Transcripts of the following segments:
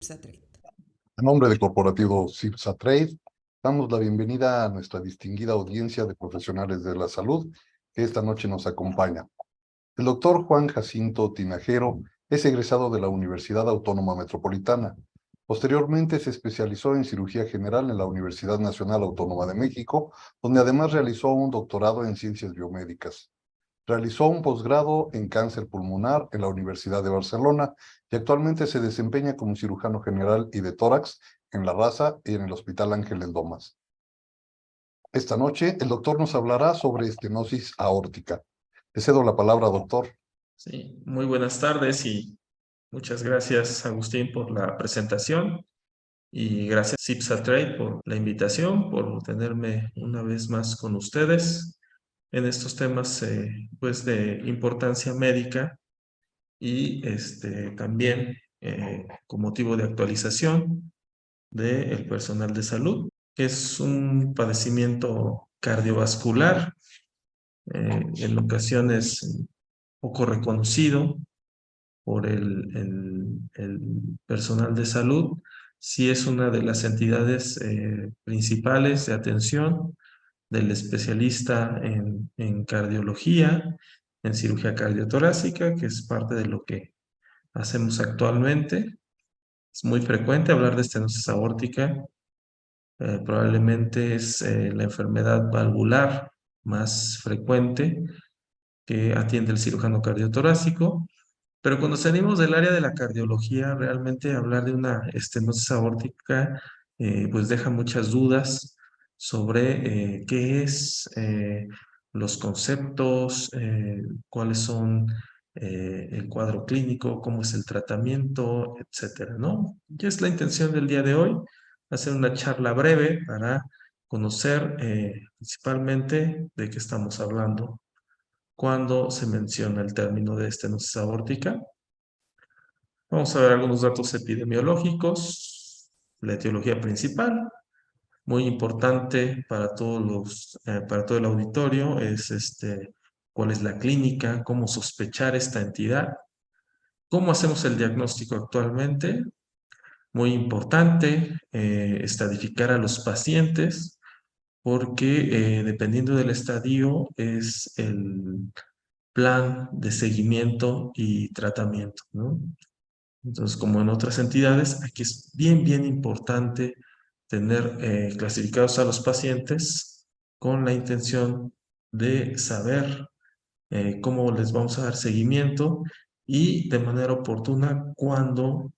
Cipsatrade. En nombre del corporativo Cipsatrade, damos la bienvenida a nuestra distinguida audiencia de profesionales de la salud que esta noche nos acompaña. El doctor Juan Jacinto Tinajero es egresado de la Universidad Autónoma Metropolitana. Posteriormente se especializó en cirugía general en la Universidad Nacional Autónoma de México, donde además realizó un doctorado en ciencias biomédicas. Realizó un posgrado en cáncer pulmonar en la Universidad de Barcelona y actualmente se desempeña como cirujano general y de tórax en La Raza y en el Hospital Ángeles Lomas. Esta noche el doctor nos hablará sobre estenosis aórtica. Le cedo la palabra, doctor. Sí, muy buenas tardes y muchas gracias, Agustín, por la presentación y gracias, Cipsatrade, por la invitación, por tenerme una vez más con ustedes en estos temas pues de importancia médica y también con motivo de actualización del personal de salud, que es un padecimiento cardiovascular, en ocasiones poco reconocido por el personal de salud. Sí es una de las entidades principales de atención del especialista en cardiología, en cirugía cardiotorácica, que es parte de lo que hacemos actualmente. Es muy frecuente hablar de estenosis aórtica. Probablemente es la enfermedad valvular más frecuente que atiende el cirujano cardiotorácico. Pero cuando salimos del área de la cardiología, realmente hablar de una estenosis aórtica pues deja muchas dudas sobre qué es, los conceptos, cuáles son el cuadro clínico, cómo es el tratamiento, etcétera, ¿no? Y es la intención del día de hoy, hacer una charla breve para conocer principalmente de qué estamos hablando cuando se menciona el término de estenosis aórtica. Vamos a ver algunos datos epidemiológicos, la etiología principal, muy importante para para todo el auditorio, es cuál es la clínica, cómo sospechar esta entidad, cómo hacemos el diagnóstico actualmente, muy importante, estadificar a los pacientes, porque dependiendo del estadio es el plan de seguimiento y tratamiento, ¿no? Entonces, como en otras entidades, aquí es bien importante tener clasificados a los pacientes con la intención de saber cómo les vamos a dar seguimiento y de manera oportuna cuándo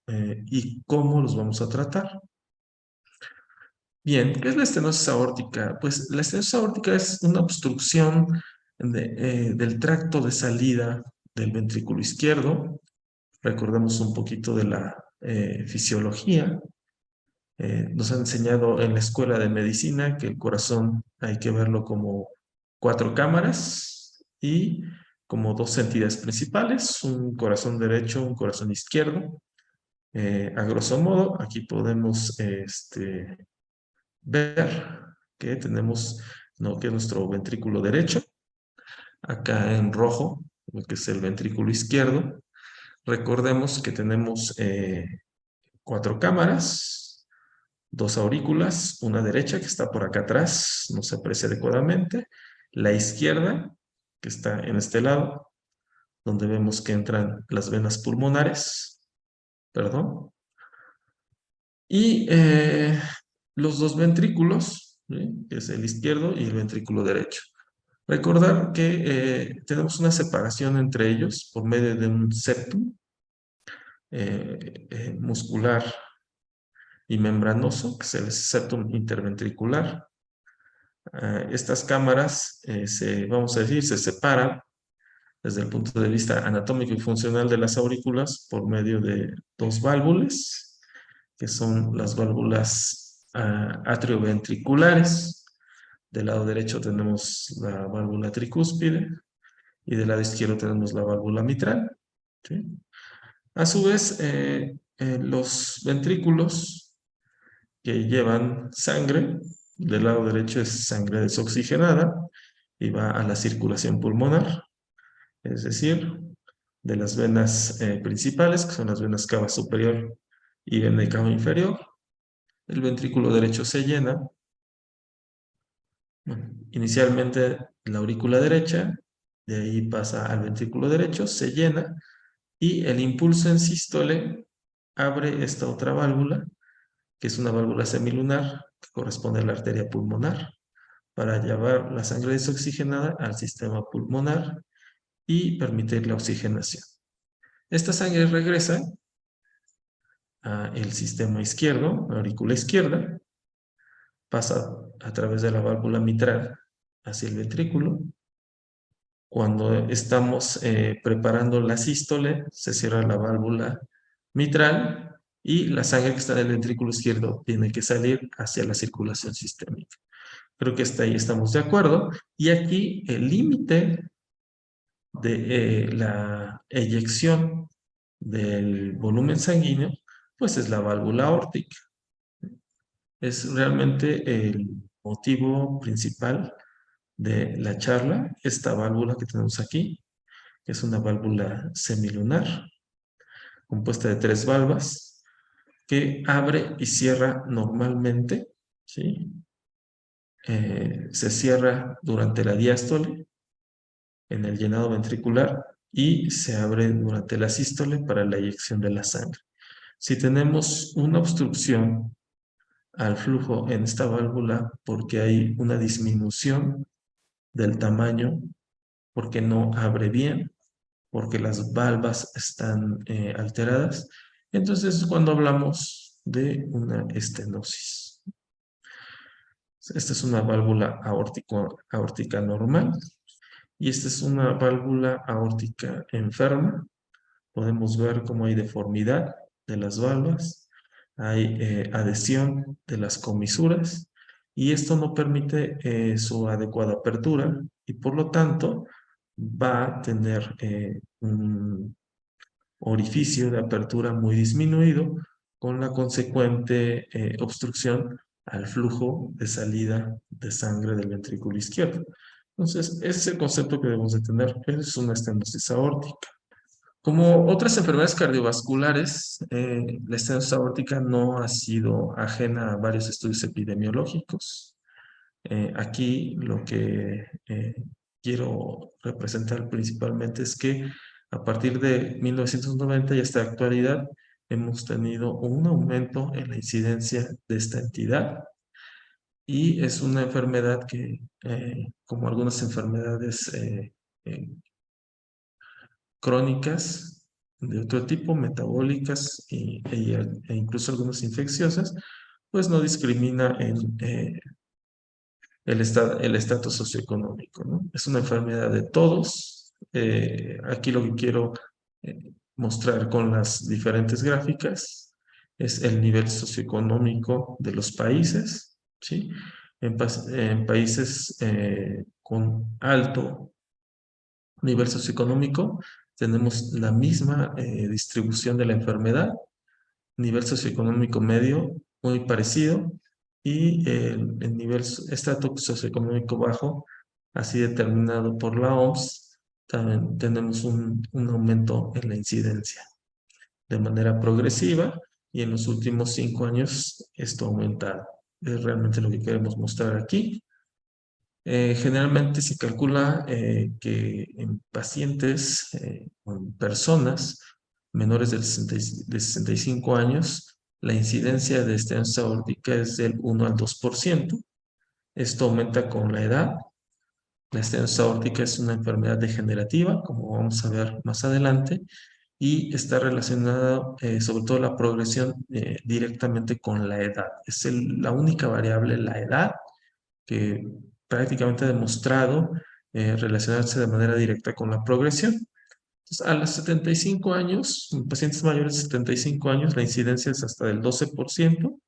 y cómo los vamos a tratar. Bien, ¿qué es la estenosis aórtica? Pues la estenosis aórtica es una obstrucción del tracto de salida del ventrículo izquierdo. Recordemos un poquito de la fisiología. Nos han enseñado en la escuela de medicina que el corazón hay que verlo como 4 cámaras y como 2 entidades principales, un corazón derecho, un corazón izquierdo. A grosso modo, aquí podemos ver que tenemos, ¿no?, que es nuestro ventrículo derecho, acá en rojo, lo que es el ventrículo izquierdo. Recordemos que tenemos 4 cámaras, 2 aurículas, una derecha que está por acá atrás, no se aprecia adecuadamente, la izquierda que está en este lado, donde vemos que entran las venas pulmonares, perdón, y los 2 ventrículos, ¿sí?, que es el izquierdo y el ventrículo derecho. Recordar que tenemos una separación entre ellos por medio de un septum muscular y membranoso, que es el septum interventricular. Estas cámaras, vamos a decir, se separan desde el punto de vista anatómico y funcional de las aurículas por medio de 2 válvulas, que son las válvulas atrioventriculares. Del lado derecho tenemos la válvula tricúspide y del lado izquierdo tenemos la válvula mitral, ¿sí? A su vez, los ventrículos que llevan sangre, del lado derecho es sangre desoxigenada y va a la circulación pulmonar, es decir, de las venas principales, que son las venas cava superior y en el cabo inferior. El ventrículo derecho se llena. Bueno, inicialmente la aurícula derecha, de ahí pasa al ventrículo derecho, se llena y el impulso en sístole abre esta otra válvula, que es una válvula semilunar que corresponde a la arteria pulmonar, para llevar la sangre desoxigenada al sistema pulmonar y permitir la oxigenación. Esta sangre regresa al sistema izquierdo, la aurícula izquierda, pasa a través de la válvula mitral hacia el ventrículo. Cuando estamos preparando la sístole, se cierra la válvula mitral y la sangre que está en el ventrículo izquierdo tiene que salir hacia la circulación sistémica. Creo que hasta ahí estamos de acuerdo. Y aquí el límite de la eyección del volumen sanguíneo, pues es la válvula aórtica. Es realmente el motivo principal de la charla, esta válvula que tenemos aquí, que es una válvula semilunar, compuesta de 3 valvas, que abre y cierra normalmente, ¿sí? Se cierra durante la diástole, en el llenado ventricular, y se abre durante la sístole para la eyección de la sangre. Si tenemos una obstrucción al flujo en esta válvula porque hay una disminución del tamaño, porque no abre bien, porque las valvas están alteradas, entonces cuando hablamos de una estenosis. Esta es una válvula aórtica normal y esta es una válvula aórtica enferma. Podemos ver cómo hay deformidad de las valvas, hay adhesión de las comisuras y esto no permite su adecuada apertura y por lo tanto va a tener un orificio de apertura muy disminuido con la consecuente obstrucción al flujo de salida de sangre del ventrículo izquierdo. Entonces, ese es el concepto que debemos de tener. Es una estenosis aórtica. Como otras enfermedades cardiovasculares, la estenosis aórtica no ha sido ajena a varios estudios epidemiológicos. Aquí lo que quiero representar principalmente es que a partir de 1990 y hasta la actualidad hemos tenido un aumento en la incidencia de esta entidad y es una enfermedad que, como algunas enfermedades crónicas de otro tipo, metabólicas e incluso algunas infecciosas, pues no discrimina en el estatus socioeconómico, ¿no? Es una enfermedad de todos. Aquí lo que quiero mostrar con las diferentes gráficas es el nivel socioeconómico de los países, ¿sí? En países con alto nivel socioeconómico tenemos la misma distribución de la enfermedad, nivel socioeconómico medio muy parecido y el nivel estatus socioeconómico bajo, así determinado por la OMS, también tenemos un aumento en la incidencia de manera progresiva y en los últimos 5 años esto ha aumentado. Es realmente lo que queremos mostrar aquí. Generalmente se calcula que en pacientes, o en personas menores de 65 años, la incidencia de estenosis aórtica es del 1 al 2%. Esto aumenta con la edad. La estenosis aórtica es una enfermedad degenerativa, como vamos a ver más adelante, y está relacionada sobre todo la progresión directamente con la edad. Es la única variable, la edad, que prácticamente ha demostrado relacionarse de manera directa con la progresión. Entonces, a los 75 años, en pacientes mayores de 75 años, la incidencia es hasta del 12%.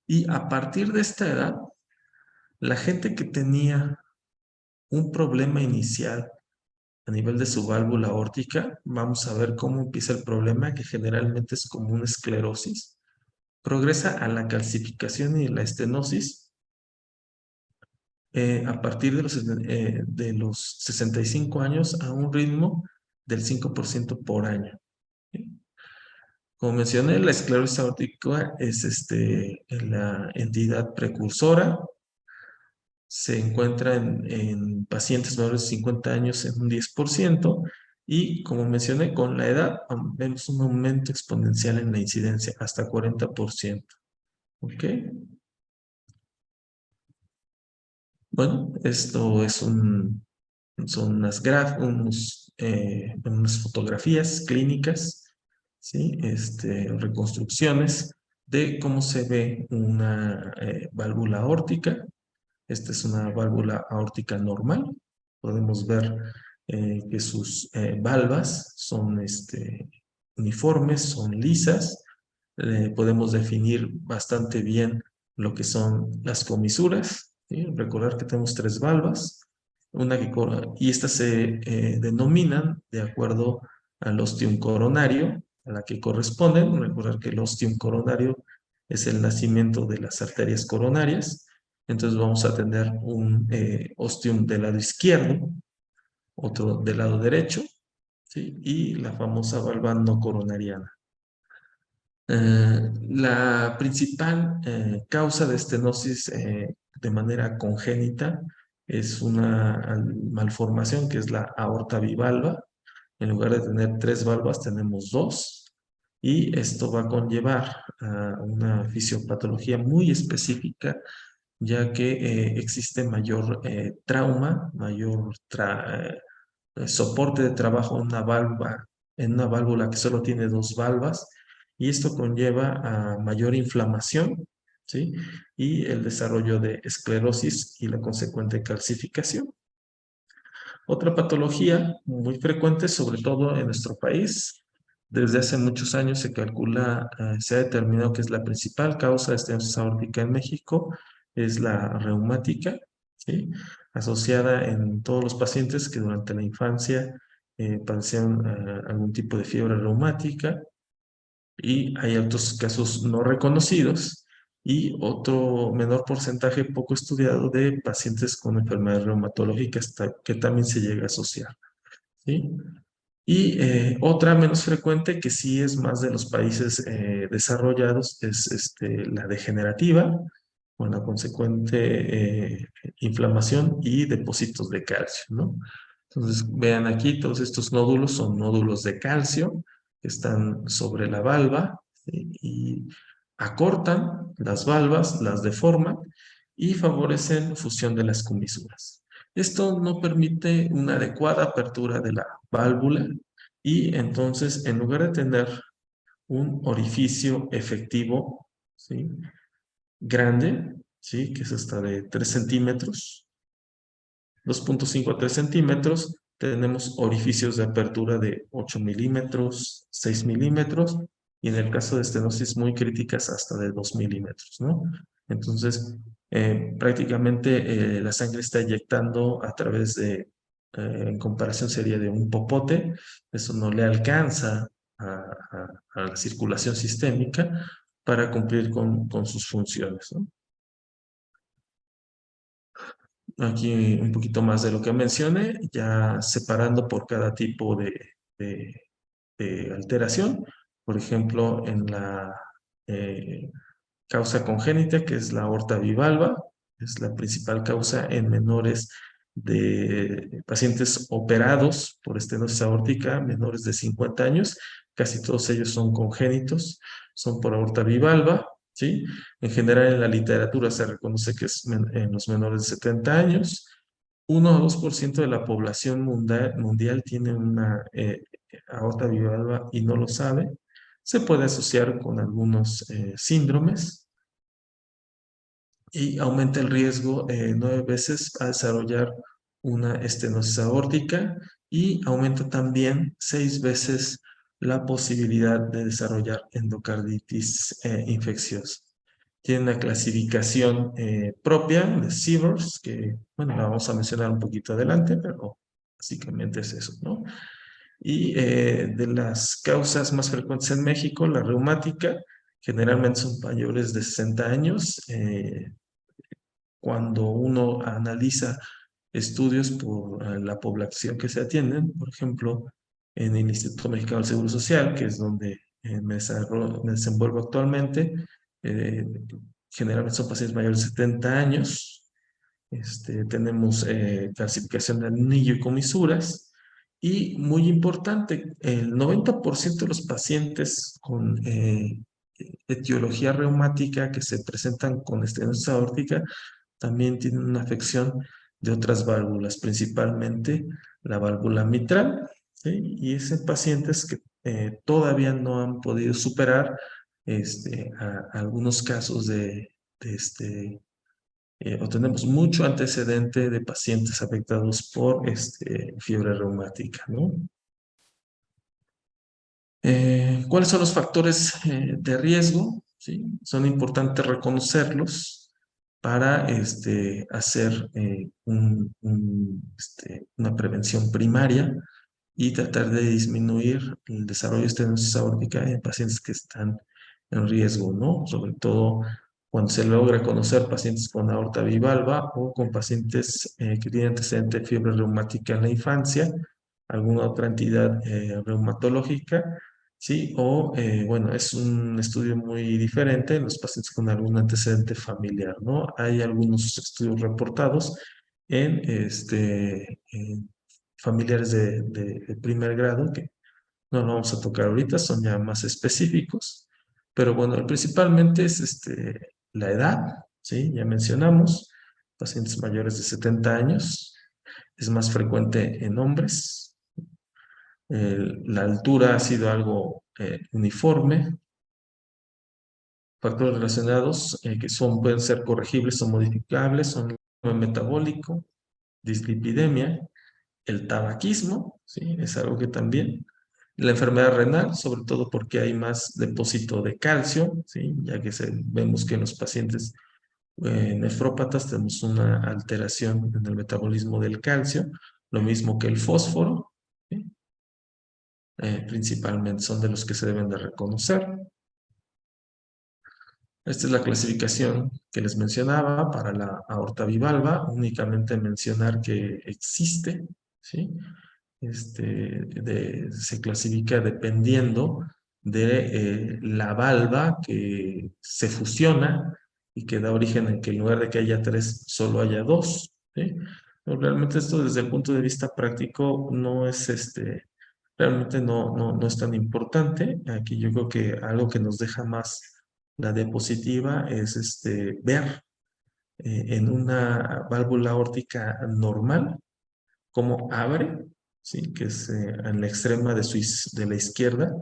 Y a partir de esta edad, la gente que tenía un problema inicial a nivel de su válvula aórtica, vamos a ver cómo empieza el problema, que generalmente es como una esclerosis, progresa a la calcificación y la estenosis a partir de los 65 años a un ritmo del 5% por año. Como mencioné, la esclerosis aórtica es la entidad precursora. Se encuentra en pacientes mayores de 50 años en un 10% y, como mencioné, con la edad vemos un aumento exponencial en la incidencia hasta 40%. ¿Ok? Bueno, esto es son unas fotografías clínicas, ¿sí? Reconstrucciones de cómo se ve una válvula aórtica. Esta es una válvula aórtica normal. Podemos ver que sus valvas son uniformes, son lisas. Podemos definir bastante bien lo que son las comisuras, ¿sí? Recordar que tenemos tres valvas, y estas se denominan de acuerdo al ostium coronario, a la que corresponden. Recordar que el ostium coronario es el nacimiento de las arterias coronarias. Entonces vamos a tener un ostium del lado izquierdo, otro del lado derecho, ¿sí? Y la famosa valva no coronariana. La principal causa de estenosis de manera congénita es una malformación que es la aorta bivalva. En lugar de tener tres valvas, tenemos dos. Y esto va a conllevar a una fisiopatología muy específica, ya que existe mayor trauma, mayor soporte de trabajo en una válvula que solo tiene dos valvas, y esto conlleva a mayor inflamación, ¿sí? Y el desarrollo de esclerosis y la consecuente calcificación. Otra patología muy frecuente, sobre todo en nuestro país, desde hace muchos años se ha determinado que es la principal causa de estenosis aórtica en México, es la reumática, ¿sí? Asociada en todos los pacientes que durante la infancia padecieron algún tipo de fiebre reumática, y hay otros casos no reconocidos y otro menor porcentaje poco estudiado de pacientes con enfermedades reumatológicas que también se llega a asociar, ¿sí? Y otra menos frecuente, que sí es más de los países desarrollados, es la degenerativa, con la consecuente inflamación y depósitos de calcio, ¿no? Entonces, vean aquí, todos estos nódulos son nódulos de calcio que están sobre la valva, ¿sí? Y acortan las valvas, las deforman y favorecen fusión de las comisuras. Esto no permite una adecuada apertura de la válvula, y entonces, en lugar de tener un orificio efectivo, ¿sí? Grande, ¿sí? Que es hasta de 3 centímetros, 2,5 a 3 centímetros, tenemos orificios de apertura de 8 milímetros, 6 milímetros, y en el caso de estenosis muy críticas hasta de 2 milímetros, ¿no? Entonces, prácticamente la sangre está eyectando a través en comparación sería de un popote. Eso no le alcanza a la circulación sistémica para cumplir con sus funciones, ¿no? Aquí un poquito más de lo que mencioné, ya separando por cada tipo de- de alteración. Por ejemplo, en la eh, causa congénita, que es la aorta bivalva, es la principal causa en menores de pacientes operados por estenosis aórtica, menores de 50 años. Casi todos ellos son congénitos, son por aorta bivalva, ¿sí? En general, en la literatura se reconoce que es en los menores de 70 años. 1 o 2% de la población mundial tiene una aorta bivalva y no lo sabe. Se puede asociar con algunos síndromes y aumenta el riesgo 9 veces a desarrollar una estenosis aórtica, y aumenta también 6 veces la posibilidad de desarrollar endocarditis infecciosa. Tiene una clasificación propia de Sievers, que, bueno, la vamos a mencionar un poquito adelante, pero básicamente es eso, ¿no? Y de las causas más frecuentes en México, la reumática, generalmente son mayores de 60 años. Cuando uno analiza estudios por la población que se atienden, por ejemplo, en el Instituto Mexicano del Seguro Social, que es donde me desenvuelvo actualmente. Generalmente son pacientes mayores de 70 años. Tenemos calcificación de anillo y comisuras. Y muy importante, el 90% de los pacientes con etiología reumática que se presentan con estenosis aórtica también tienen una afección de otras válvulas, principalmente la válvula mitral, ¿sí? Y es pacientes que todavía no han podido superar algunos casos o tenemos mucho antecedente de pacientes afectados por fiebre reumática, ¿no? ¿Cuáles son los factores de riesgo? ¿Sí? Son importantes reconocerlos para hacer una prevención primaria y tratar de disminuir el desarrollo de estenosis aórtica en pacientes que están en riesgo, ¿no? Sobre todo cuando se logra conocer pacientes con aorta bivalva o con pacientes que tienen antecedente de fiebre reumática en la infancia, alguna otra entidad reumatológica, ¿sí? O, bueno, es un estudio muy diferente en los pacientes con algún antecedente familiar, ¿no? Hay algunos estudios reportados en familiares de primer grado que no lo vamos a tocar ahorita, son ya más específicos, pero bueno, principalmente es la edad, ¿sí? Ya mencionamos, pacientes mayores de 70 años, es más frecuente en hombres. La altura ha sido algo uniforme. Factores relacionados que pueden ser corregibles o modificables son el metabólico, dislipidemia, el tabaquismo, ¿sí? Es algo que también. La enfermedad renal, sobre todo porque hay más depósito de calcio, ¿sí? Ya que vemos que en los pacientes nefrópatas tenemos una alteración en el metabolismo del calcio, lo mismo que el fósforo, ¿sí? Principalmente son de los que se deben de reconocer. Esta es la clasificación que les mencionaba para la aorta bivalva, únicamente mencionar que existe, ¿sí? Se clasifica dependiendo de la valva que se fusiona y que da origen en que en lugar de que haya tres, solo haya dos, ¿sí? Pero realmente esto desde el punto de vista práctico no es realmente no es tan importante. Aquí yo creo que algo que nos deja más la diapositiva es ver en una válvula aórtica normal cómo abre, ¿sí? Que es en la extrema de la izquierda.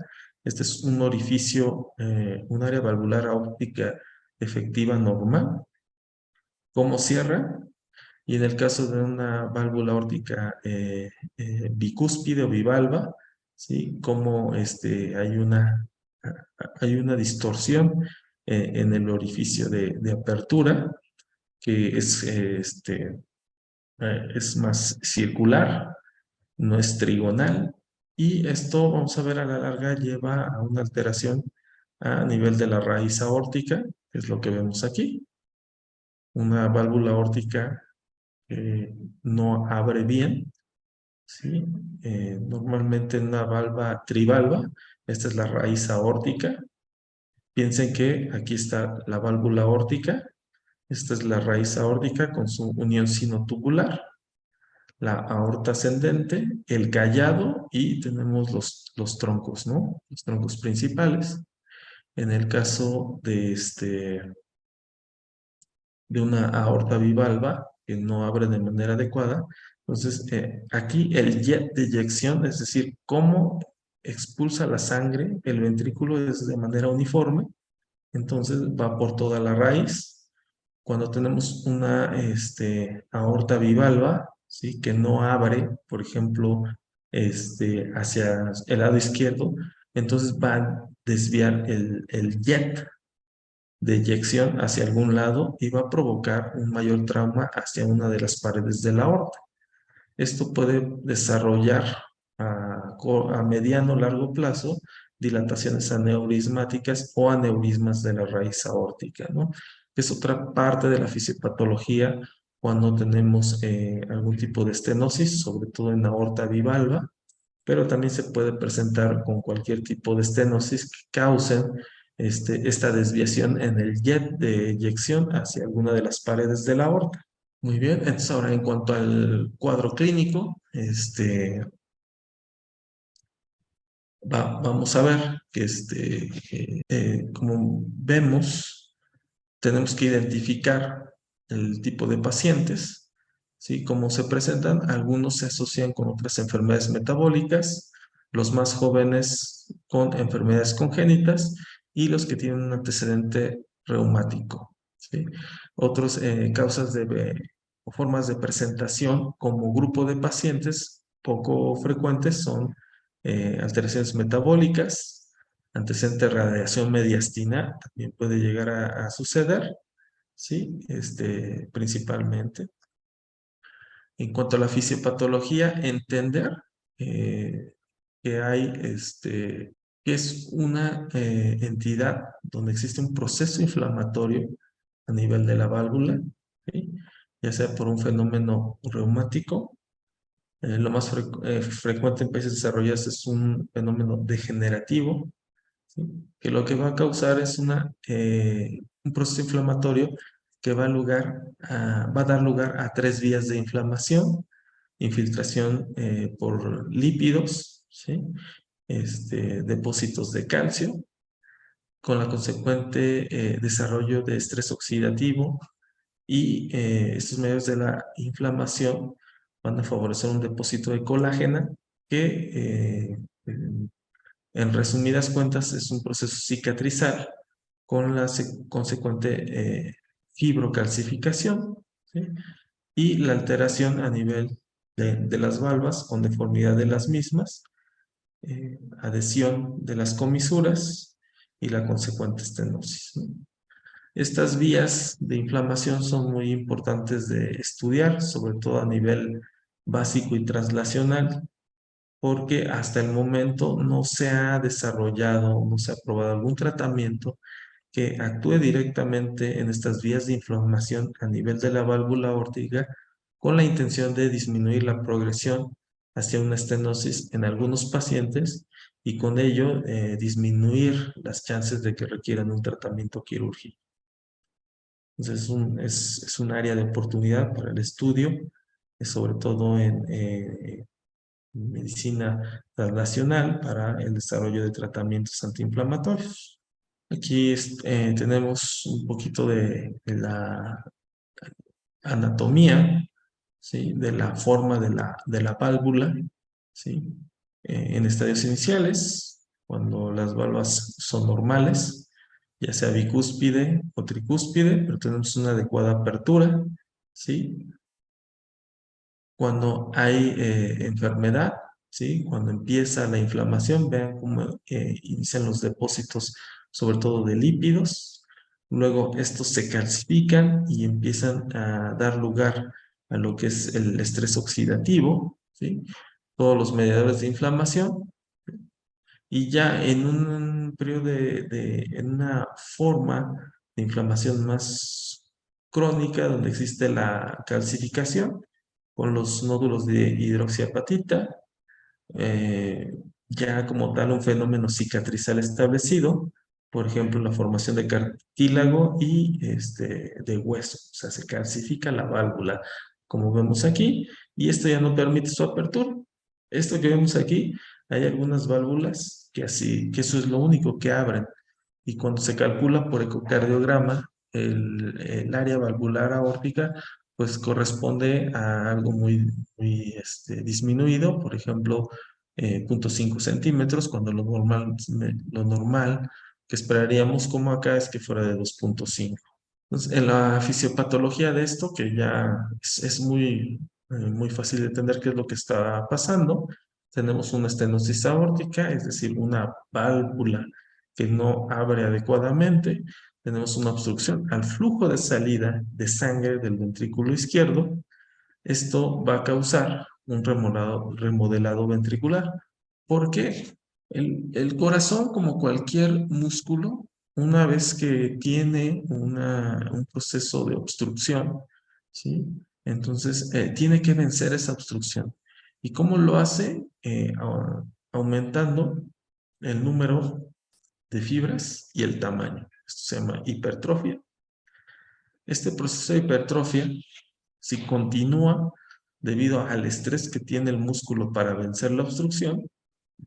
Este es un orificio, un área valvular aórtica efectiva normal. Cómo cierra. Y en el caso de una válvula aórtica bicúspide o bivalva, ¿sí? Cómo hay una distorsión en el orificio de apertura, que es más circular, no es trigonal, y esto, vamos a ver, a la larga lleva a una alteración a nivel de la raíz aórtica, que es lo que vemos aquí. Una válvula aórtica que no abre bien, ¿sí? Normalmente en una valva trivalva, esta es la raíz aórtica. Piensen que aquí está la válvula aórtica, esta es la raíz aórtica con su unión sinotubular, la aorta ascendente, el callado y tenemos los troncos, ¿no? Los troncos principales. En el caso de una aorta bivalva que no abre de manera adecuada, entonces aquí el jet de eyección, es decir, cómo expulsa la sangre, el ventrículo es de manera uniforme, entonces va por toda la raíz. Cuando tenemos una aorta bivalva, ¿sí? Que no abre, por ejemplo, hacia el lado izquierdo, entonces va a desviar el jet de eyección hacia algún lado y va a provocar un mayor trauma hacia una de las paredes de la aorta. Esto puede desarrollar a mediano o largo plazo dilataciones aneurismáticas o aneurismas de la raíz aórtica, ¿no? Es otra parte de la fisiopatología cuando tenemos algún tipo de estenosis, sobre todo en aorta bivalva, pero también se puede presentar con cualquier tipo de estenosis que causen esta desviación en el jet de eyección hacia alguna de las paredes de la aorta. Muy bien, entonces ahora en cuanto al cuadro clínico, vamos a ver que como vemos, tenemos que identificar el tipo de pacientes, ¿sí? Cómo se presentan. Algunos se asocian con otras enfermedades metabólicas, los más jóvenes con enfermedades congénitas y los que tienen un antecedente reumático, ¿sí? Otros causas o formas de presentación como grupo de pacientes poco frecuentes son alteraciones metabólicas, antecedente de radiación mediastina, también puede llegar a suceder, ¿sí? Principalmente. En cuanto a la fisiopatología, entender eh, que que es una entidad donde existe un proceso inflamatorio a nivel de la válvula, ¿sí? Ya sea por un fenómeno reumático. Lo más frecuente en países desarrollados es un fenómeno degenerativo, ¿sí? Que lo que va a causar es un proceso inflamatorio que va a dar lugar a tres vías de inflamación: infiltración por lípidos, ¿sí? Depósitos de calcio, con la consecuente desarrollo de estrés oxidativo, y estos medios de la inflamación van a favorecer un depósito de colágeno que en resumidas cuentas, es un proceso cicatrizal con la consecuente fibrocalcificación, ¿sí? Y la alteración a nivel de las valvas con deformidad de las mismas, adhesión de las comisuras y la consecuente estenosis, ¿no? Estas vías de inflamación son muy importantes de estudiar, sobre todo a nivel básico y translacional, porque hasta el momento no se ha desarrollado, no se ha probado algún tratamiento que actúe directamente en estas vías de inflamación a nivel de la válvula aórtica con la intención de disminuir la progresión hacia una estenosis en algunos pacientes y con ello disminuir las chances de que requieran un tratamiento quirúrgico. Entonces es un área de oportunidad para el estudio, sobre todo en medicina translacional para el desarrollo de tratamientos antiinflamatorios. Aquí tenemos un poquito de la anatomía, ¿sí? De la forma de la válvula, ¿sí? En estadios iniciales, cuando las válvulas son normales, ya sea bicúspide o tricúspide, pero tenemos una adecuada apertura, ¿sí? Cuando hay enfermedad, ¿sí? Cuando empieza la inflamación, vean cómo inician los depósitos, sobre todo de lípidos. Luego estos se calcifican y empiezan a dar lugar a lo que es el estrés oxidativo, ¿sí? Todos los mediadores de inflamación. Y ya en un periodo en una forma de inflamación más crónica, donde existe la calcificación, con los nódulos de hidroxiapatita, eh, ya como tal un fenómeno cicatrizal establecido, por ejemplo, la formación de cartílago y de hueso, o sea, se calcifica la válvula, como vemos aquí, y esto ya no permite su apertura. Esto que vemos aquí, hay algunas válvulas que eso es lo único que abren, y cuando se calcula por ecocardiograma, el área valvular aórtica pues corresponde a algo muy disminuido, por ejemplo, 0.5 centímetros, cuando lo normal que esperaríamos como acá es que fuera de 2.5. Entonces, en la fisiopatología de esto, que ya es muy fácil de entender qué es lo que está pasando, tenemos una estenosis aórtica, es decir, una válvula que no abre adecuadamente. Tenemos una obstrucción al flujo de salida de sangre del ventrículo izquierdo. Esto va a causar un remodelado ventricular. ¿Por qué? El corazón, como cualquier músculo, una vez que tiene un proceso de obstrucción, ¿sí? Entonces tiene que vencer esa obstrucción. ¿Y cómo lo hace? Aumentando el número de fibras y el tamaño. Esto se llama hipertrofia. Este proceso de hipertrofia, si continúa debido al estrés que tiene el músculo para vencer la obstrucción,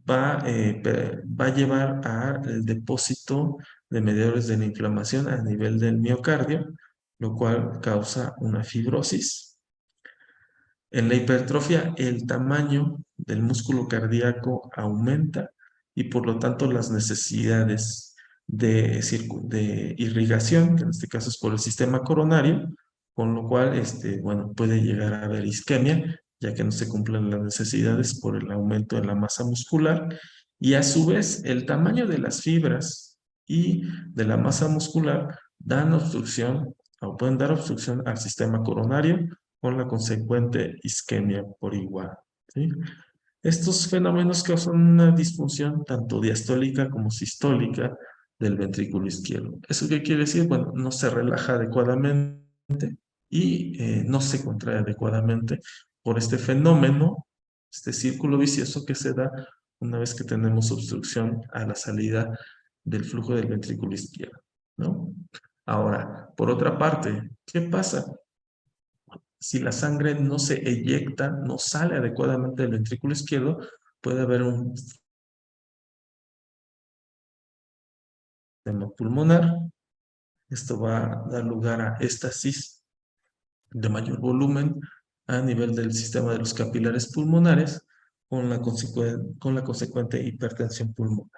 va a llevar al depósito de mediadores de la inflamación a nivel del miocardio, lo cual causa una fibrosis. En la hipertrofia, el tamaño del músculo cardíaco aumenta y por lo tanto las necesidades de irrigación, que en este caso es por el sistema coronario, con lo cual bueno, puede llegar a haber isquemia, ya que no se cumplen las necesidades por el aumento de la masa muscular, y a su vez el tamaño de las fibras y de la masa muscular dan obstrucción o pueden dar obstrucción al sistema coronario con la consecuente isquemia por igual, ¿sí? Estos fenómenos causan una disfunción tanto diastólica como sistólica del ventrículo izquierdo. ¿Eso qué quiere decir? Bueno, no se relaja adecuadamente y no se contrae adecuadamente por este fenómeno, este círculo vicioso que se da una vez que tenemos obstrucción a la salida del flujo del ventrículo izquierdo, ¿no? Ahora, por otra parte, ¿qué pasa? Si la sangre no se eyecta, no sale adecuadamente del ventrículo izquierdo, puede haber un edema pulmonar. Esto va a dar lugar a éstasis de mayor volumen a nivel del sistema de los capilares pulmonares con la consecuente hipertensión pulmonar.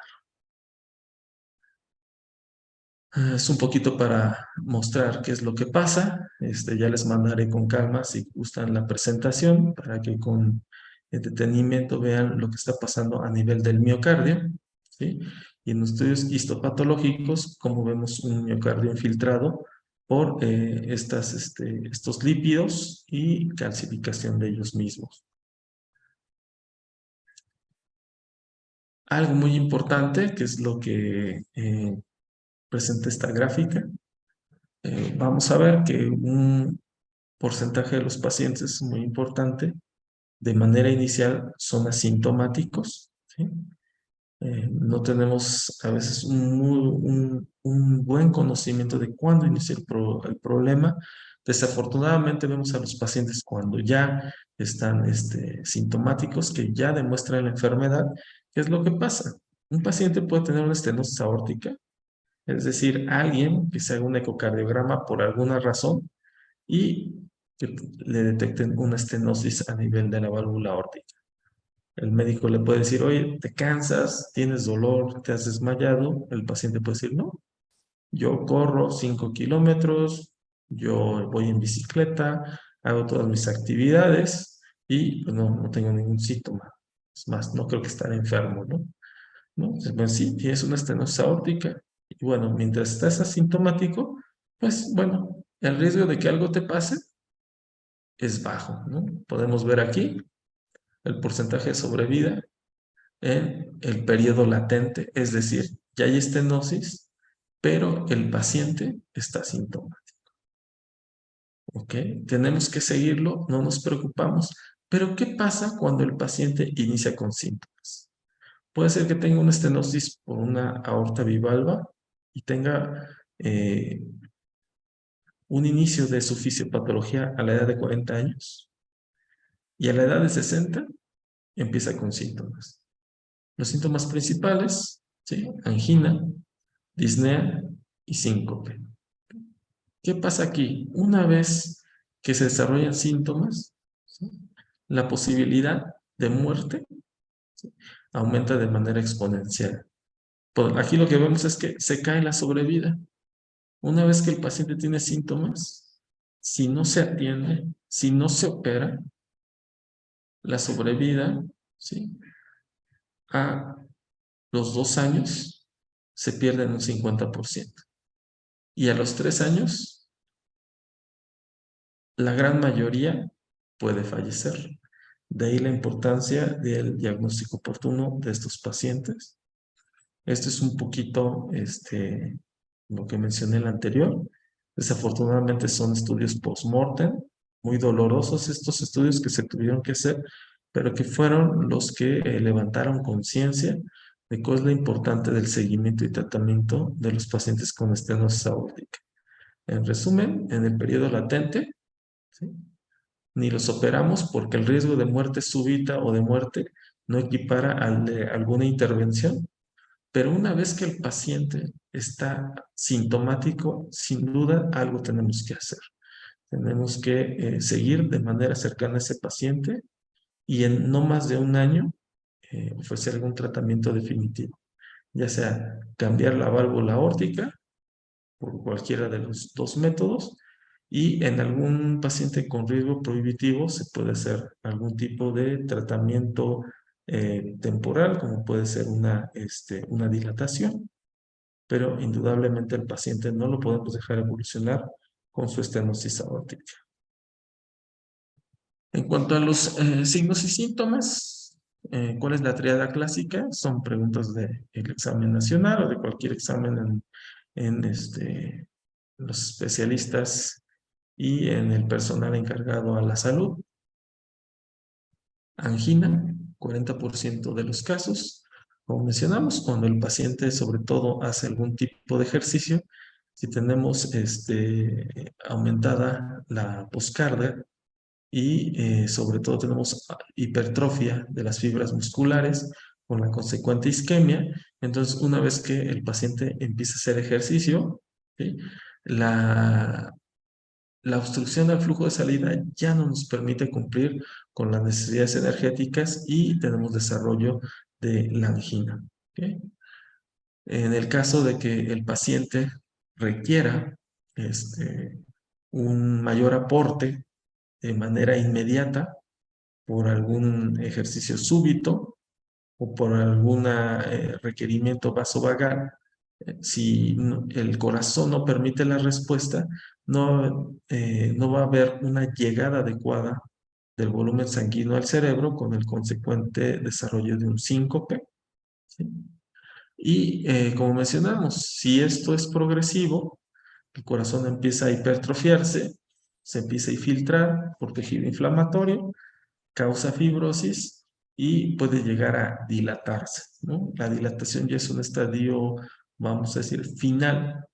Es un poquito para mostrar qué es lo que pasa. Ya les mandaré con calma si gustan la presentación para que con detenimiento vean lo que está pasando a nivel del miocardio, ¿sí? Y en los estudios histopatológicos, como vemos un miocardio infiltrado por estos lípidos y calcificación de ellos mismos. Algo muy importante, que es lo que presenta esta gráfica, vamos a ver que un porcentaje de los pacientes muy importante de manera inicial son asintomáticos, ¿sí? No tenemos a veces un buen conocimiento de cuándo inicia el problema. Desafortunadamente vemos a los pacientes cuando ya están sintomáticos, que ya demuestran la enfermedad. ¿Qué es lo que pasa? Un paciente puede tener una estenosis aórtica, es decir, alguien que se haga un ecocardiograma por alguna razón y que le detecten una estenosis a nivel de la válvula aórtica. El médico le puede decir, oye, te cansas, tienes dolor, te has desmayado. El paciente puede decir, no, yo corro 5 kilómetros, yo voy en bicicleta, hago todas mis actividades y pues, no tengo ningún síntoma. Es más, no creo que estar enfermo, ¿no? ¿No? Entonces, bueno, sí, tienes una estenosis aórtica. Y bueno, mientras estás asintomático, pues bueno, el riesgo de que algo te pase es bajo, ¿no? Podemos ver aquí el porcentaje de sobrevida en el periodo latente, es decir, ya hay estenosis, pero el paciente está sintomático. ¿Ok? Tenemos que seguirlo, no nos preocupamos. Pero ¿qué pasa cuando el paciente inicia con síntomas? Puede ser que tenga una estenosis por una aorta bivalva y tenga un inicio de su fisiopatología a la edad de 40 años y a la edad de 60 empieza con síntomas. Los síntomas principales, ¿sí? Angina, disnea y síncope. ¿Qué pasa aquí? Una vez que se desarrollan síntomas, ¿sí? La posibilidad de muerte, ¿sí? Aumenta de manera exponencial. Aquí lo que vemos es que se cae la sobrevida. Una vez que el paciente tiene síntomas, si no se atiende, si no se opera, la sobrevida, ¿sí? A los 2 años se pierde en un 50%. Y a los 3 años, la gran mayoría puede fallecer. De ahí la importancia del diagnóstico oportuno de estos pacientes. Esto es un poquito lo que mencioné en el anterior. Desafortunadamente son estudios post-mortem, muy dolorosos estos estudios que se tuvieron que hacer, pero que fueron los que levantaron conciencia de cuál es lo importante del seguimiento y tratamiento de los pacientes con estenosis aórtica. En resumen, en el periodo latente, ¿sí?, ni los operamos porque el riesgo de muerte súbita o de muerte no equipara al de alguna intervención, pero una vez que el paciente está sintomático, sin duda algo tenemos que hacer. Tenemos que seguir de manera cercana a ese paciente y en no más de un año ofrecer algún tratamiento definitivo, ya sea cambiar la válvula aórtica por cualquiera de los dos métodos, y en algún paciente con riesgo prohibitivo se puede hacer algún tipo de tratamiento temporal, como puede ser una dilatación, pero indudablemente el paciente no lo podemos dejar evolucionar con su estenosis aórtica. En cuanto a los signos y síntomas, ¿cuál es la triada clásica? Son preguntas del examen nacional o de cualquier examen en los especialistas y en el personal encargado a la salud. Angina, 40% de los casos. Como mencionamos, cuando el paciente sobre todo hace algún tipo de ejercicio, si tenemos aumentada la poscardia y sobre todo tenemos hipertrofia de las fibras musculares con la consecuente isquemia, entonces una vez que el paciente empieza a hacer ejercicio, ¿sí?, la obstrucción del flujo de salida ya no nos permite cumplir con las necesidades energéticas y tenemos desarrollo de la angina. ¿Okay? En el caso de que el paciente requiera un mayor aporte de manera inmediata por algún ejercicio súbito o por algún requerimiento vasovagal, si el corazón no permite la respuesta, no va a haber una llegada adecuada del volumen sanguíneo al cerebro con el consecuente desarrollo de un síncope, ¿sí? Y como mencionamos, si esto es progresivo, el corazón empieza a hipertrofiarse, se empieza a infiltrar por tejido inflamatorio, causa fibrosis y puede llegar a dilatarse, ¿no? La dilatación ya es un estadio, vamos a decir, final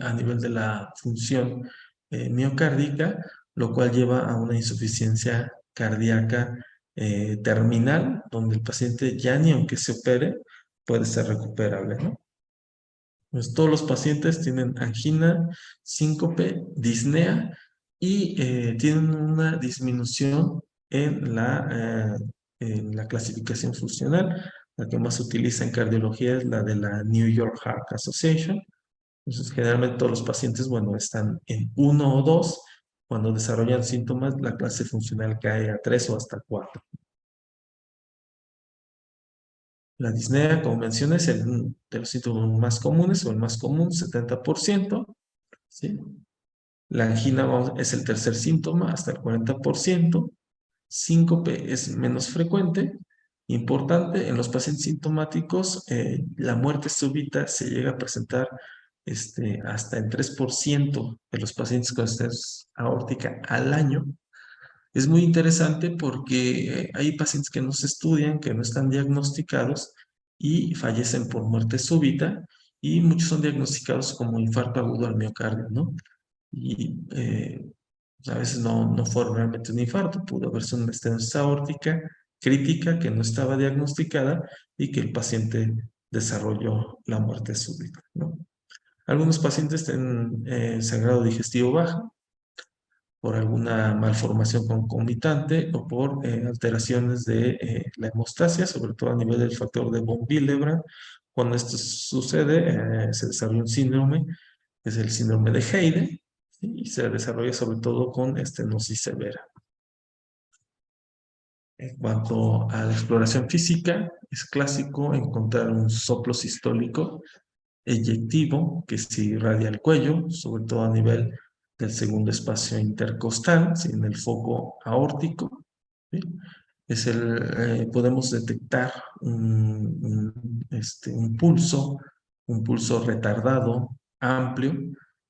a nivel de la función miocárdica, lo cual lleva a una insuficiencia cardíaca terminal, donde el paciente ya ni aunque se opere puede ser recuperable, ¿no? Pues todos los pacientes tienen angina, síncope, disnea y tienen una disminución en la clasificación funcional. La que más se utiliza en cardiología es la de la New York Heart Association. Entonces, generalmente todos los pacientes, bueno, están en 1 o 2. Cuando desarrollan síntomas, la clase funcional cae a 3 o hasta 4. La disnea, como mencioné, es el de los síntomas más comunes o el más común, 70%. ¿Sí? La angina es el tercer síntoma, hasta el 40%. Síncope es menos frecuente. Importante, en los pacientes sintomáticos, la muerte súbita se llega a presentar hasta el 3% de los pacientes con estenosis aórtica al año. Es muy interesante porque hay pacientes que no se estudian, que no están diagnosticados y fallecen por muerte súbita, y muchos son diagnosticados como infarto agudo al miocardio, ¿no? Y a veces no fue realmente un infarto, pudo haberse una estenosis aórtica crítica que no estaba diagnosticada y que el paciente desarrolló la muerte súbita, ¿no? Algunos pacientes tienen sangrado digestivo bajo por alguna malformación concomitante o por alteraciones de la hemostasia, sobre todo a nivel del factor de von Willebrand. Cuando esto sucede, se desarrolla un síndrome, que es el síndrome de Haydn, ¿sí? Y se desarrolla sobre todo con estenosis severa. En cuanto a la exploración física, es clásico encontrar un soplo sistólico eyectivo que se irradia el cuello, sobre todo a nivel del segundo espacio intercostal, ¿sí?, en el foco aórtico, ¿sí? Podemos detectar un pulso retardado, amplio,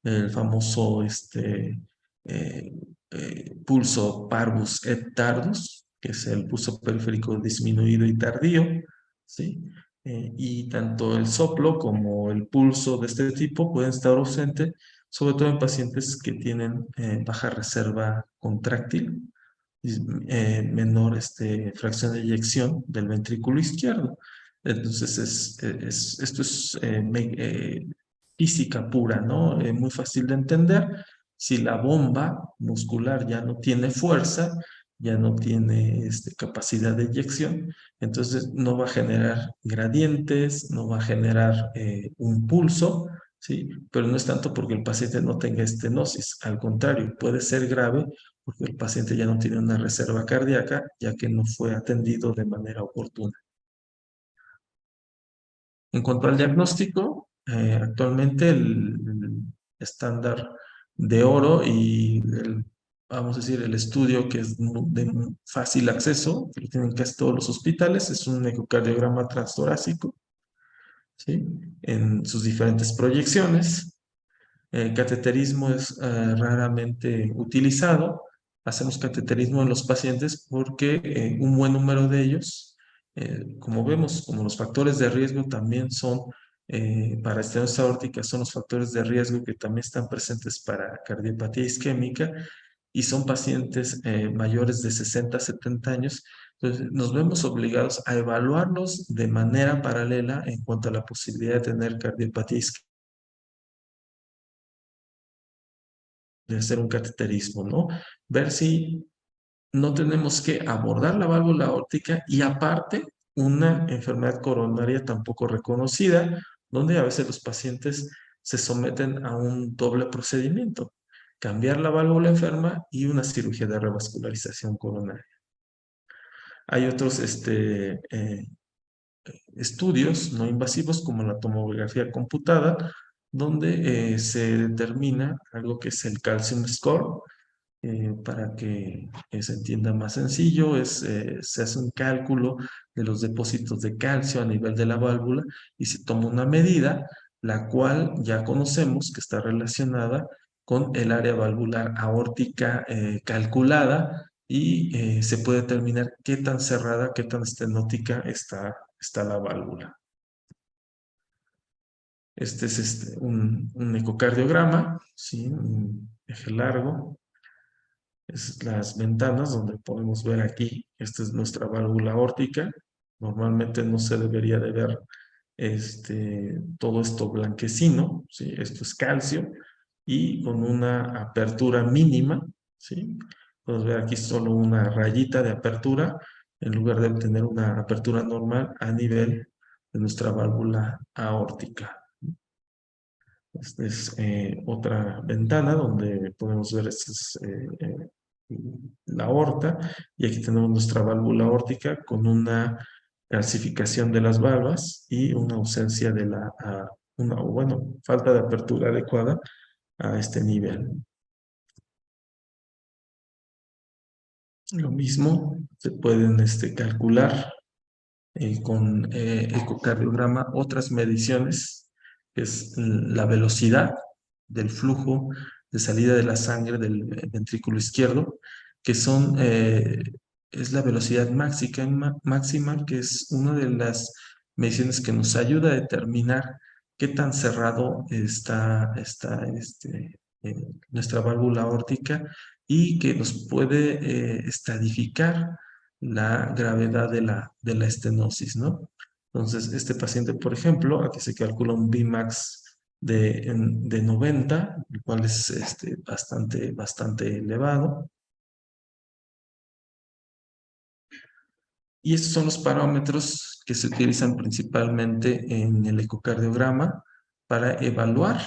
el famoso pulso parvus et tardus, que es el pulso periférico disminuido y tardío, ¿sí? Y tanto el soplo como el pulso de este tipo pueden estar ausentes, sobre todo en pacientes que tienen baja reserva contráctil, menor fracción de eyección del ventrículo izquierdo. Entonces, esto es física pura, ¿no? Muy fácil de entender. Si la bomba muscular ya no tiene fuerza, ya no tiene capacidad de eyección, entonces no va a generar gradientes, no va a generar un pulso, ¿sí? Pero no es tanto porque el paciente no tenga estenosis, al contrario, puede ser grave porque el paciente ya no tiene una reserva cardíaca, ya que no fue atendido de manera oportuna. En cuanto al diagnóstico, actualmente el estándar de oro y vamos a decir, el estudio que es de fácil acceso, que lo tienen casi todos los hospitales, es un ecocardiograma transtorácico, ¿sí? En sus diferentes proyecciones. El cateterismo es raramente utilizado. Hacemos cateterismo en los pacientes porque un buen número de ellos, como vemos, como los factores de riesgo también son para estenosis aórtica, son los factores de riesgo que también están presentes para cardiopatía isquémica y son pacientes mayores de 60 a 70 años. Entonces, nos vemos obligados a evaluarlos de manera paralela en cuanto a la posibilidad de tener cardiopatía isquémica, de hacer un cateterismo, ¿no? Ver si no tenemos que abordar la válvula aórtica y aparte una enfermedad coronaria tampoco reconocida, donde a veces los pacientes se someten a un doble procedimiento, cambiar la válvula enferma y una cirugía de revascularización coronaria. Hay otros estudios no invasivos como la tomografía computada, donde se determina algo que es el calcium score. Para que se entienda más sencillo, se hace un cálculo de los depósitos de calcio a nivel de la válvula y se toma una medida, la cual ya conocemos que está relacionada con el área valvular aórtica calculada y se puede determinar qué tan cerrada, qué tan estenótica está la válvula. Este es un ecocardiograma, ¿sí? Un eje largo. Es las ventanas donde podemos ver aquí, esta es nuestra válvula aórtica. Normalmente no se debería de ver todo esto blanquecino, ¿sí? Esto es calcio y con una apertura mínima, ¿sí? Podemos ver aquí solo una rayita de apertura en lugar de tener una apertura normal a nivel de nuestra válvula aórtica. Esta es otra ventana donde podemos ver la aorta y aquí tenemos nuestra válvula aórtica con una calcificación de las valvas y una ausencia de falta de apertura adecuada a este nivel. Lo mismo se pueden calcular con ecocardiograma otras mediciones, que es la velocidad del flujo de salida de la sangre del ventrículo izquierdo, que es la velocidad máxima, que es una de las mediciones que nos ayuda a determinar qué tan cerrado está nuestra válvula aórtica y que nos puede estadificar la gravedad de la estenosis, ¿no? Entonces, este paciente, por ejemplo, aquí se calcula un Vmax de 90, el cual es bastante elevado. Y estos son los parámetros que se utilizan principalmente en el ecocardiograma para evaluar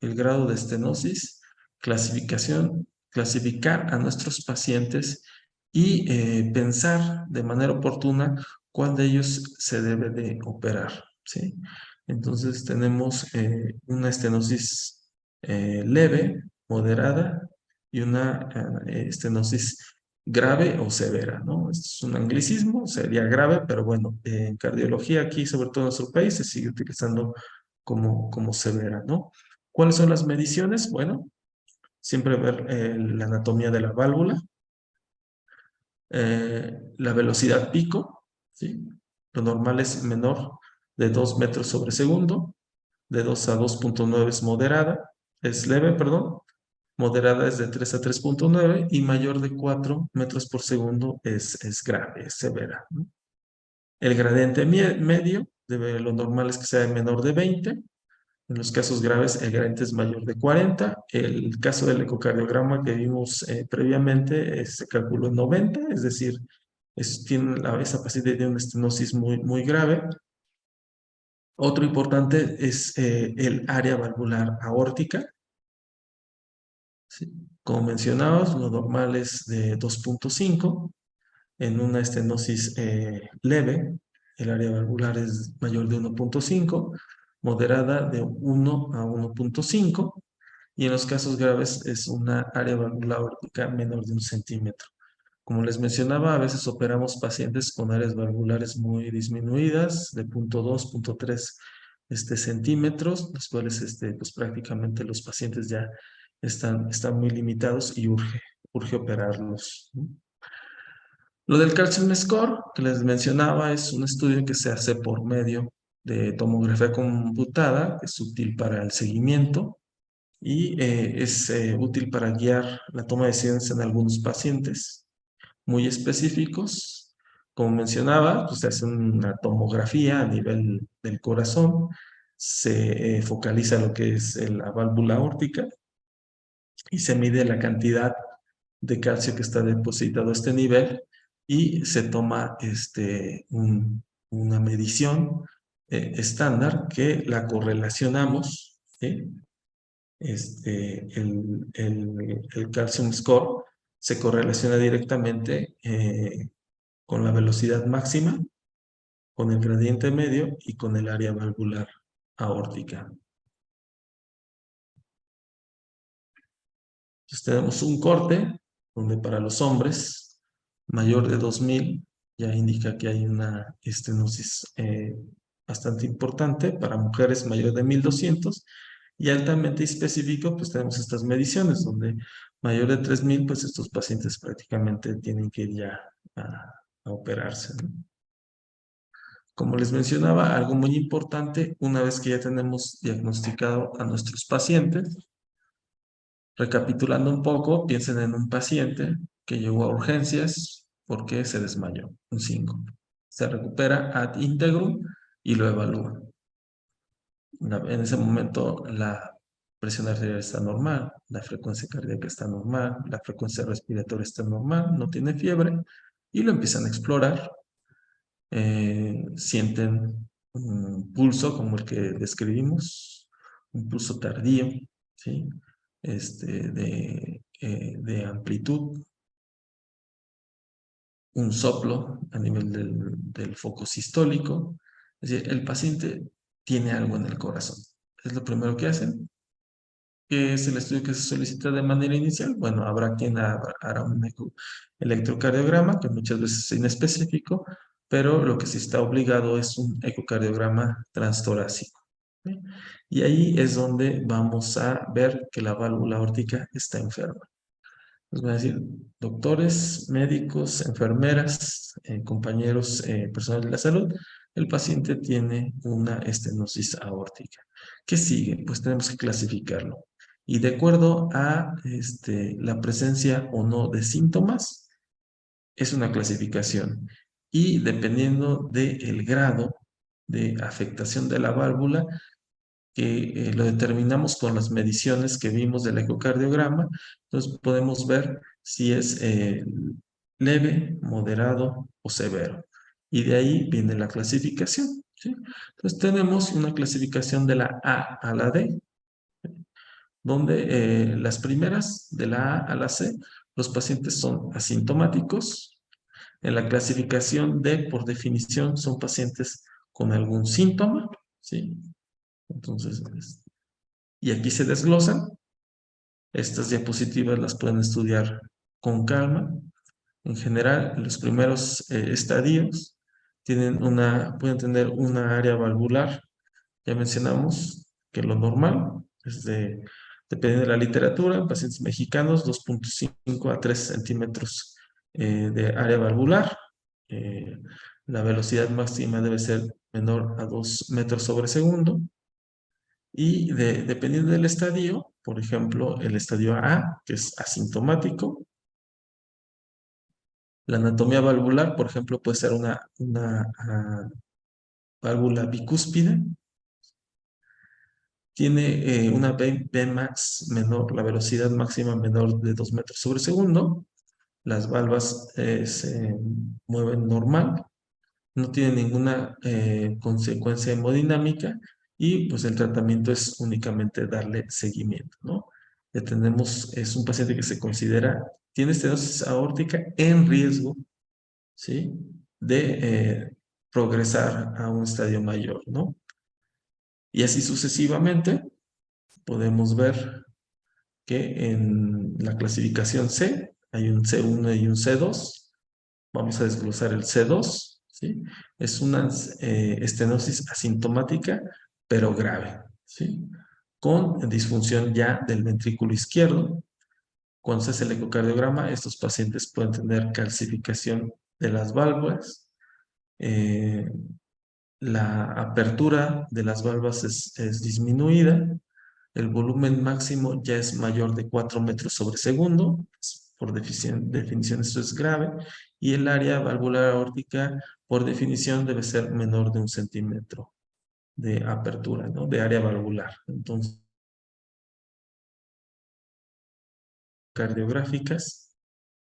el grado de estenosis, clasificar a nuestros pacientes y pensar de manera oportuna cuál de ellos se debe de operar, ¿sí? Entonces tenemos una estenosis leve, moderada y una estenosis grave o severa, ¿no? Esto es un anglicismo, sería grave, pero bueno, en cardiología aquí, sobre todo en nuestro país, se sigue utilizando como severa, ¿no? ¿Cuáles son las mediciones? Bueno, siempre ver la anatomía de la válvula, La velocidad pico, ¿sí? Lo normal es menor de 2 metros sobre segundo, de 2 a 2,9 es moderada, es leve, perdón, moderada es de 3 a 3,9 y mayor de 4 metros por segundo es grave, es severa, ¿no? El gradiente medio, lo normal es que sea menor de 20. En los casos graves, el gradiente es mayor de 40. El caso del ecocardiograma que vimos previamente se calculó en 90, es decir, esa paciente tiene una estenosis muy, muy grave. Otro importante es el área valvular aórtica. ¿Sí? Como mencionabas, lo normal es de 2,5. En una estenosis leve, el área valvular es mayor de 1,5, moderada de 1 a 1,5, y en los casos graves es una área valvular aórtica menor de 1 centímetro. Como les mencionaba, a veces operamos pacientes con áreas valvulares muy disminuidas, de 0,2, 0,3 centímetros, los cuales pues prácticamente los pacientes ya están muy limitados y urge operarlos, ¿no? Lo del Calcium Score que les mencionaba es un estudio que se hace por medio de tomografía computada, que es útil para el seguimiento y es útil para guiar la toma de decisiones en algunos pacientes muy específicos. Como mencionaba, pues se hace una tomografía a nivel del corazón, se focaliza lo que es la válvula aórtica y se mide la cantidad de calcio que está depositado a este nivel y se toma una medición estándar que la correlacionamos, ¿sí? El calcium score se correlaciona directamente con la velocidad máxima, con el gradiente medio y con el área valvular aórtica. Entonces tenemos un corte donde para los hombres mayor de 2000 ya indica que hay una estenosis bastante importante. Para mujeres mayor de 1200 y altamente específico, pues tenemos estas mediciones donde mayor de 3000, pues estos pacientes prácticamente tienen que ir ya a operarse, ¿no? Como les mencionaba, algo muy importante, una vez que ya tenemos diagnosticado a nuestros pacientes, recapitulando un poco, piensen en un paciente que llegó a urgencias porque se desmayó, un 5. Se recupera ad integrum y lo evalúa. En ese momento la presión arterial está normal, la frecuencia cardíaca está normal, la frecuencia respiratoria está normal, no tiene fiebre y lo empiezan a explorar. Sienten un pulso como el que describimos, un pulso tardío, ¿sí? De amplitud, un soplo a nivel del foco sistólico. Es decir, el paciente tiene algo en el corazón. Es lo primero que hacen. ¿Qué es el estudio que se solicita de manera inicial? Bueno, habrá quien hará un electrocardiograma, que muchas veces es inespecífico, pero lo que sí está obligado es un ecocardiograma transtorácico, ¿sí? Y ahí es donde vamos a ver que la válvula aórtica está enferma. Nos van a decir, doctores, médicos, enfermeras, compañeros, personal de la salud, el paciente tiene una estenosis aórtica. ¿Qué sigue? Pues tenemos que clasificarlo. Y de acuerdo a la presencia o no de síntomas, es una clasificación. Y dependiendo del grado de afectación de la válvula, que lo determinamos con las mediciones que vimos del ecocardiograma, entonces podemos ver si es leve, moderado o severo. Y de ahí viene la clasificación, ¿sí? Entonces tenemos una clasificación de la A a la D, donde las primeras, de la A a la C, los pacientes son asintomáticos. En la clasificación D, por definición, son pacientes con algún síntoma, ¿sí? Entonces, y aquí se desglosan. Estas diapositivas las pueden estudiar con calma. En general, los primeros estadios pueden tener una área valvular. Ya mencionamos que lo normal es dependiendo de la literatura, en pacientes mexicanos, 2,5 a 3 centímetros de área valvular. La velocidad máxima debe ser menor a 2 metros sobre segundo. Y dependiendo del estadio, por ejemplo, el estadio A, que es asintomático, la anatomía valvular, por ejemplo, puede ser una válvula bicúspide. Tiene una Vmax menor, la velocidad máxima menor de 2 metros sobre segundo. Las valvas se mueven normal, no tiene ninguna consecuencia hemodinámica y pues el tratamiento es únicamente darle seguimiento, ¿no? Ya tenemos, es un paciente que se considera, tiene estenosis aórtica en riesgo, ¿sí? De progresar a un estadio mayor, ¿no? Y así sucesivamente podemos ver que en la clasificación C hay un C1 y un C2. Vamos a desglosar el C2, ¿sí? Es una estenosis asintomática, pero grave, ¿sí? Con disfunción ya del ventrículo izquierdo. Cuando se hace el ecocardiograma, estos pacientes pueden tener calcificación de las válvulas. eh, la apertura de las válvulas es disminuida. El volumen máximo ya es mayor de 4 metros sobre segundo. Por definición, esto es grave. Y el área valvular aórtica, por definición, debe ser menor de 1 centímetro de apertura, ¿no? De área valvular. Entonces, cardiográficas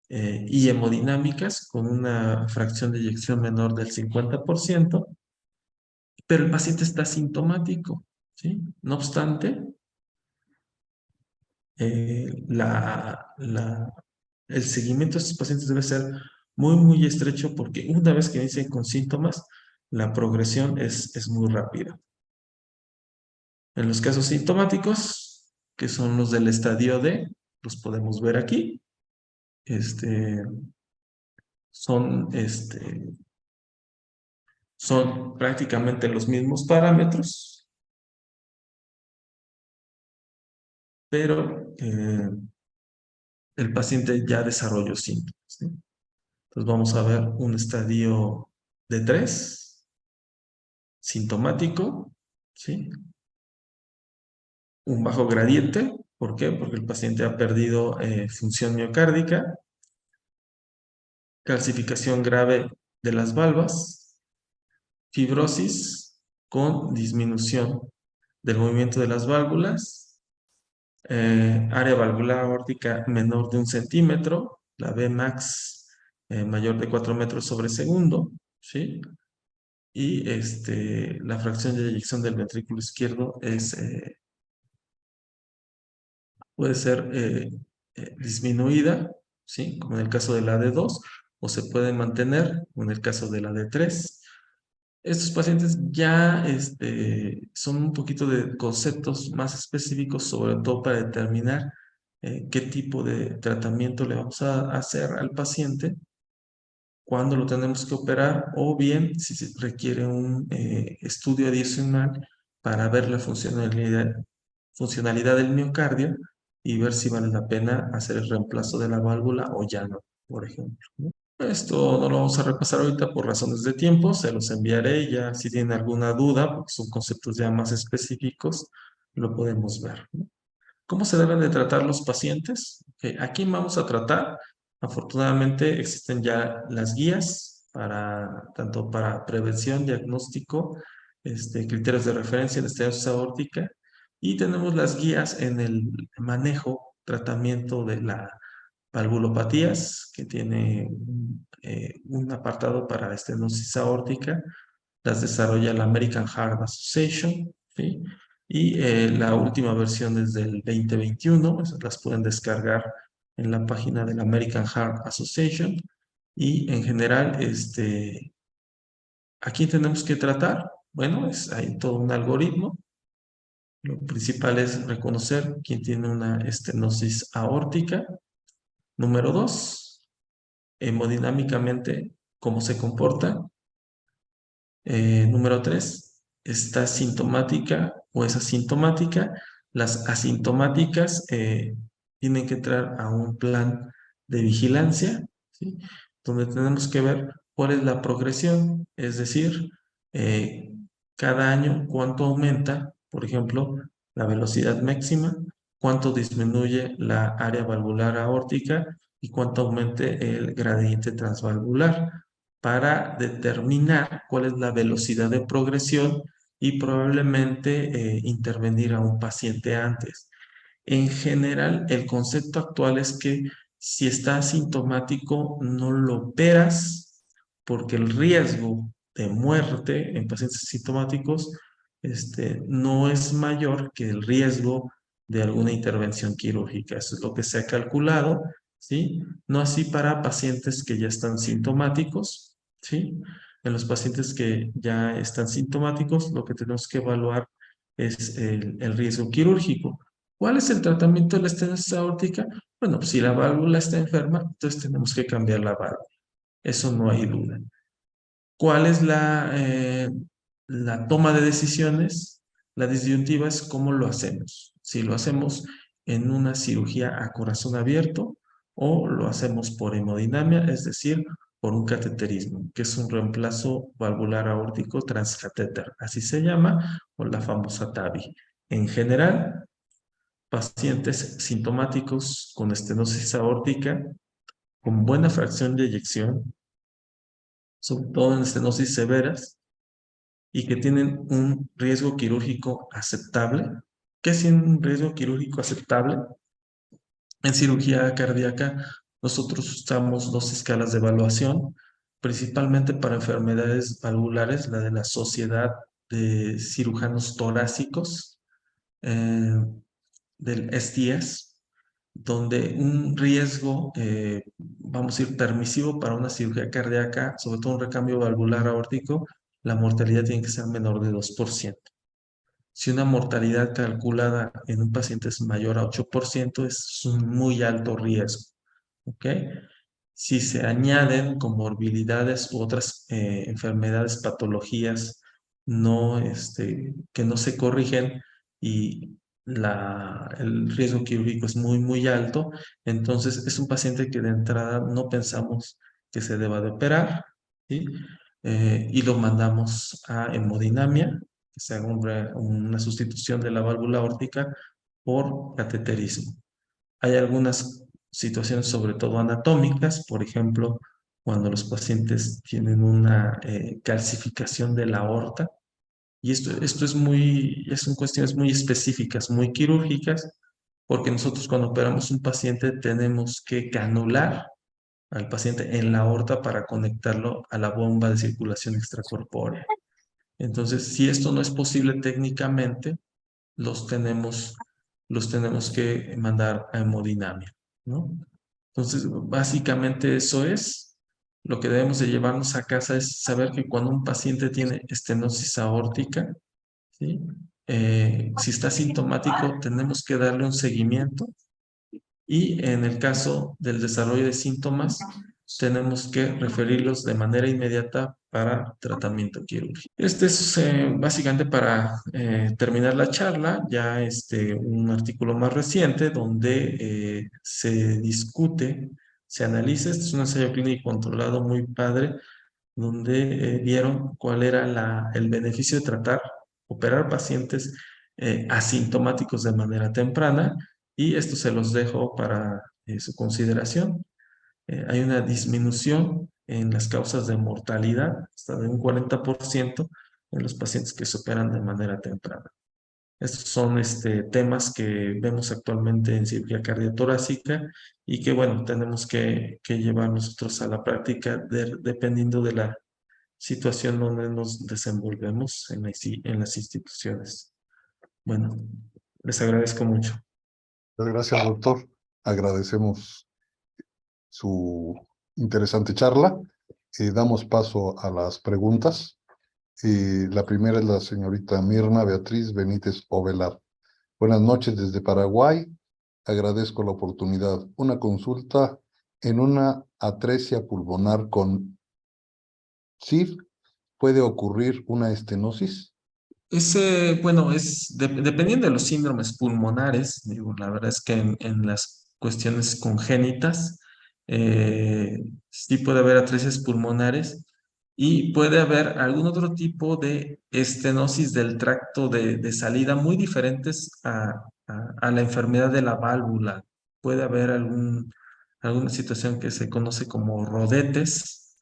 y hemodinámicas con una fracción de eyección menor del 50%, pero el paciente está sintomático, ¿sí? No obstante, eh, la, la, el seguimiento de estos pacientes debe ser muy, muy estrecho porque una vez que inician con síntomas, la progresión es muy rápida. En los casos sintomáticos, que son los del estadio D, los podemos ver aquí. Este, son, este, son prácticamente los mismos parámetros, pero el paciente ya desarrolló síntomas, ¿sí? Entonces vamos a ver un estadio de 3, sintomático, ¿sí? Un bajo gradiente, ¿por qué? Porque el paciente ha perdido función miocárdica, calcificación grave de las valvas, fibrosis con disminución del movimiento de las válvulas, área valvular aórtica menor de 1 centímetro, la Vmax mayor de 4 metros sobre segundo, ¿sí? Y la fracción de eyección del ventrículo izquierdo puede ser disminuida, ¿sí? Como en el caso de la D2, o se puede mantener, como en el caso de la D3. Estos pacientes ya son un poquito de conceptos más específicos, sobre todo para determinar qué tipo de tratamiento le vamos a hacer al paciente, cuándo lo tenemos que operar, o bien si se requiere un estudio adicional para ver la funcionalidad del miocardio y ver si vale la pena hacer el reemplazo de la válvula o ya no, por ejemplo, ¿no? Esto no lo vamos a repasar ahorita por razones de tiempo, se los enviaré ya si tienen alguna duda, porque son conceptos ya más específicos, lo podemos ver, ¿no? ¿Cómo se deben de tratar los pacientes? Aquí vamos a tratar, afortunadamente existen ya las guías tanto para prevención, diagnóstico, criterios de referencia en estenosis aórtica, y tenemos las guías en el manejo, tratamiento de la valvulopatías, que tiene un apartado para estenosis aórtica. Las desarrolla la American Heart Association, ¿sí? Y la última versión es del 2021, esas las pueden descargar en la página de la American Heart Association. Y en general, ¿a quién tenemos que tratar? Bueno, hay todo un algoritmo. Lo principal es reconocer quién tiene una estenosis aórtica. Número 2, hemodinámicamente, cómo se comporta. Número 3, ¿está sintomática o es asintomática? Las asintomáticas tienen que entrar a un plan de vigilancia, ¿sí? Donde tenemos que ver cuál es la progresión, es decir, eh, cada año cuánto aumenta, por ejemplo, la velocidad máxima, cuánto disminuye la área valvular aórtica y cuánto aumente el gradiente transvalvular para determinar cuál es la velocidad de progresión y probablemente intervenir a un paciente antes. En general, el concepto actual es que si está asintomático, no lo operas porque el riesgo de muerte en pacientes asintomáticos no es mayor que el riesgo de alguna intervención quirúrgica. Eso es lo que se ha calculado, ¿sí? No así para pacientes que ya están sintomáticos, ¿sí? En los pacientes que ya están sintomáticos, lo que tenemos que evaluar es el riesgo quirúrgico. ¿Cuál es el tratamiento de la estenosis aórtica? Bueno, pues si la válvula está enferma, entonces tenemos que cambiar la válvula. Eso no hay duda. ¿Cuál es la toma de decisiones? La disyuntiva es cómo lo hacemos. Si lo hacemos en una cirugía a corazón abierto o lo hacemos por hemodinamia, es decir, por un cateterismo, que es un reemplazo valvular aórtico transcatéter, así se llama, o la famosa TAVI. En general, pacientes sintomáticos con estenosis aórtica, con buena fracción de eyección, sobre todo en estenosis severas, y que tienen un riesgo quirúrgico aceptable. ¿Qué es un riesgo quirúrgico aceptable? En cirugía cardíaca, nosotros usamos dos escalas de evaluación, principalmente para enfermedades valvulares, la de la Sociedad de Cirujanos Torácicos, del STS, donde un riesgo, vamos a ir permisivo para una cirugía cardíaca, sobre todo un recambio valvular aórtico, la mortalidad tiene que ser menor de 2%. Si una mortalidad calculada en un paciente es mayor a 8%, es un muy alto riesgo. ¿Ok? Si se añaden comorbilidades u otras enfermedades, patologías que no se corrigen y el riesgo quirúrgico es muy, muy alto, entonces es un paciente que de entrada no pensamos que se deba de operar, ¿sí? Y lo mandamos a hemodinamia, que se haga una sustitución de la válvula aórtica por cateterismo. Hay algunas situaciones, sobre todo anatómicas, por ejemplo, cuando los pacientes tienen una calcificación de la aorta, y esto son cuestiones muy específicas, muy quirúrgicas, porque nosotros cuando operamos un paciente tenemos que canular al paciente en la aorta para conectarlo a la bomba de circulación extracorpórea. Entonces, si esto no es posible técnicamente, los tenemos, los tenemos que mandar a hemodinamia, ¿no? Entonces, básicamente eso es. Lo que debemos de llevarnos a casa es saber que cuando un paciente tiene estenosis aórtica, ¿sí? Si está sintomático, tenemos que darle un seguimiento y en el caso del desarrollo de síntomas, tenemos que referirlos de manera inmediata para tratamiento quirúrgico. Este es básicamente para terminar la charla, ya un artículo más reciente donde se discute, se analiza, este es un ensayo clínico controlado muy padre, donde vieron cuál era el beneficio de operar pacientes asintomáticos de manera temprana y esto se los dejo para su consideración. Hay una disminución en las causas de mortalidad, hasta de un 40% en los pacientes que se operan de manera temprana. Estos son temas que vemos actualmente en cirugía cardiotorácica y que, bueno, tenemos que llevar nosotros a la práctica dependiendo de la situación donde nos desenvolvemos en las instituciones. Bueno, les agradezco mucho. Muchas gracias, doctor. Agradecemos su interesante charla. Damos paso a las preguntas. La primera es la señorita Mirna Beatriz Benítez Ovelar. Buenas noches desde Paraguay. Agradezco la oportunidad. Una consulta en una atresia pulmonar con CIF. ¿Puede ocurrir una estenosis? Bueno, dependiendo de los síndromes pulmonares, digo, la verdad es que en las cuestiones congénitas, sí puede haber atresia pulmonares y puede haber algún otro tipo de estenosis del tracto de salida muy diferentes a la enfermedad de la válvula. Puede haber alguna situación que se conoce como rodetes,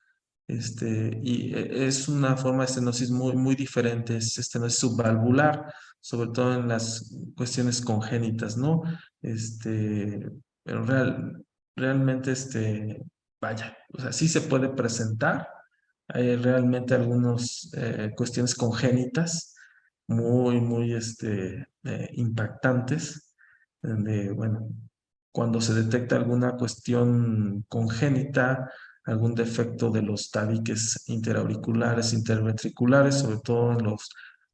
es una forma de estenosis muy diferente, es estenosis subvalvular, sobre todo en las cuestiones congénitas, ¿no? Pero realmente, vaya, o sea, sí se puede presentar. Hay realmente algunas cuestiones congénitas muy impactantes, donde, bueno, cuando se detecta alguna cuestión congénita, algún defecto de los tabiques interauriculares, interventriculares, sobre todo en los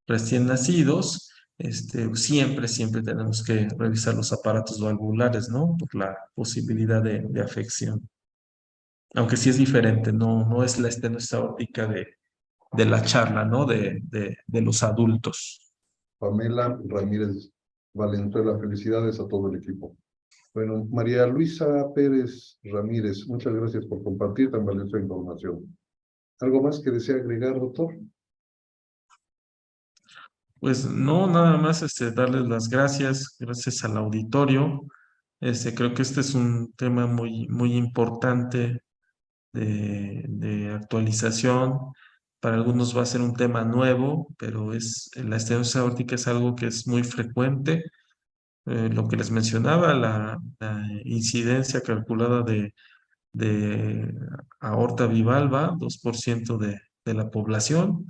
recién nacidos, siempre tenemos que revisar los aparatos valvulares, ¿no? Por la posibilidad de afección. Aunque sí es diferente, no es la estenosis aórtica de la charla, ¿no? De los adultos. Pamela Ramírez Valenzuela, felicidades a todo el equipo. Bueno, María Luisa Pérez Ramírez, muchas gracias por compartir tan valiosa información. ¿Algo más que desea agregar, doctor? Pues no, nada más darles las gracias al auditorio. Creo que este es un tema muy importante de actualización. Para algunos va a ser un tema nuevo, pero la estenosis aórtica es algo que es muy frecuente. Lo que les mencionaba, la incidencia calculada de aorta bivalva, 2% de la población.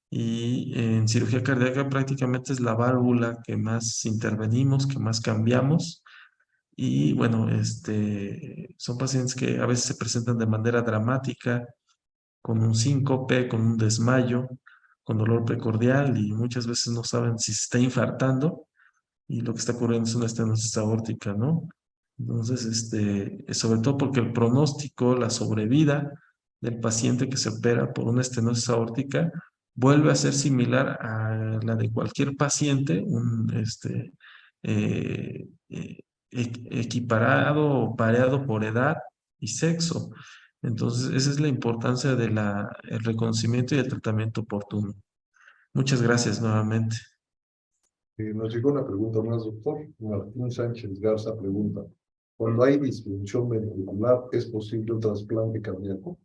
Y en cirugía cardíaca prácticamente es la válvula que más intervenimos, que más cambiamos. Y bueno, son pacientes que a veces se presentan de manera dramática, con un síncope, con un desmayo, con dolor precordial y muchas veces no saben si se está infartando y lo que está ocurriendo es una estenosis aórtica, ¿no? Entonces, sobre todo porque el pronóstico, la sobrevida del paciente que se opera por una estenosis aórtica vuelve a ser similar a la de cualquier paciente, equiparado o pareado por edad y sexo. Entonces, esa es la importancia de el reconocimiento y el tratamiento oportuno. Muchas gracias nuevamente. Nos llegó una pregunta más, doctor. Martín Sánchez Garza pregunta, cuando hay disfunción ventricular, ¿es posible un trasplante cardíaco?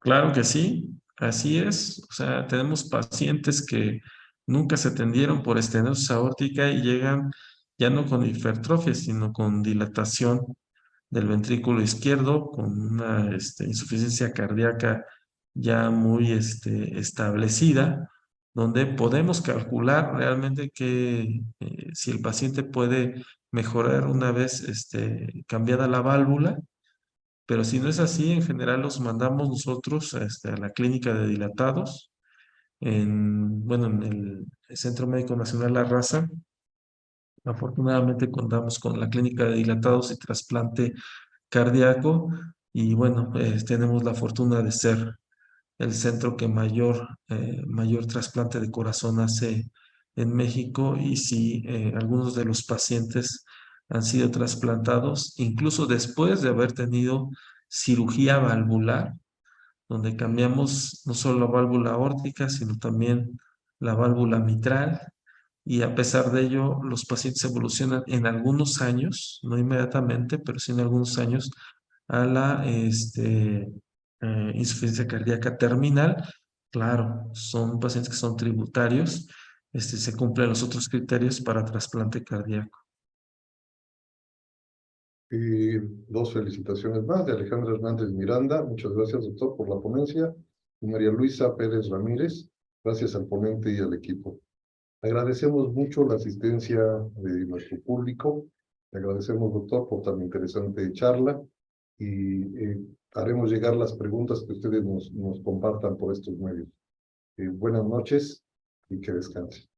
Claro que sí, así es. O sea, tenemos pacientes que nunca se atendieron por estenosis aórtica y llegan ya no con hipertrofia, sino con dilatación del ventrículo izquierdo, con una insuficiencia cardíaca ya muy establecida, donde podemos calcular realmente que si el paciente puede mejorar una vez cambiada la válvula, pero si no es así, en general los mandamos nosotros a la clínica de dilatados, bueno, en el Centro Médico Nacional La Raza. Afortunadamente contamos con la clínica de dilatados y trasplante cardíaco y bueno, tenemos la fortuna de ser el centro que mayor trasplante de corazón hace en México y si algunos de los pacientes han sido trasplantados, incluso después de haber tenido cirugía valvular, donde cambiamos no solo la válvula aórtica, sino también la válvula mitral. Y a pesar de ello, los pacientes evolucionan en algunos años, no inmediatamente, pero sí en algunos años, a la insuficiencia cardíaca terminal. Claro, son pacientes que son tributarios, se cumplen los otros criterios para trasplante cardíaco. Y dos felicitaciones más de Alejandra Hernández Miranda. Muchas gracias, doctor, por la ponencia. Y María Luisa Pérez Ramírez. Gracias al ponente y al equipo. Agradecemos mucho la asistencia de nuestro público. Le agradecemos, doctor, por tan interesante charla y haremos llegar las preguntas que ustedes nos compartan por estos medios. Buenas noches y que descansen.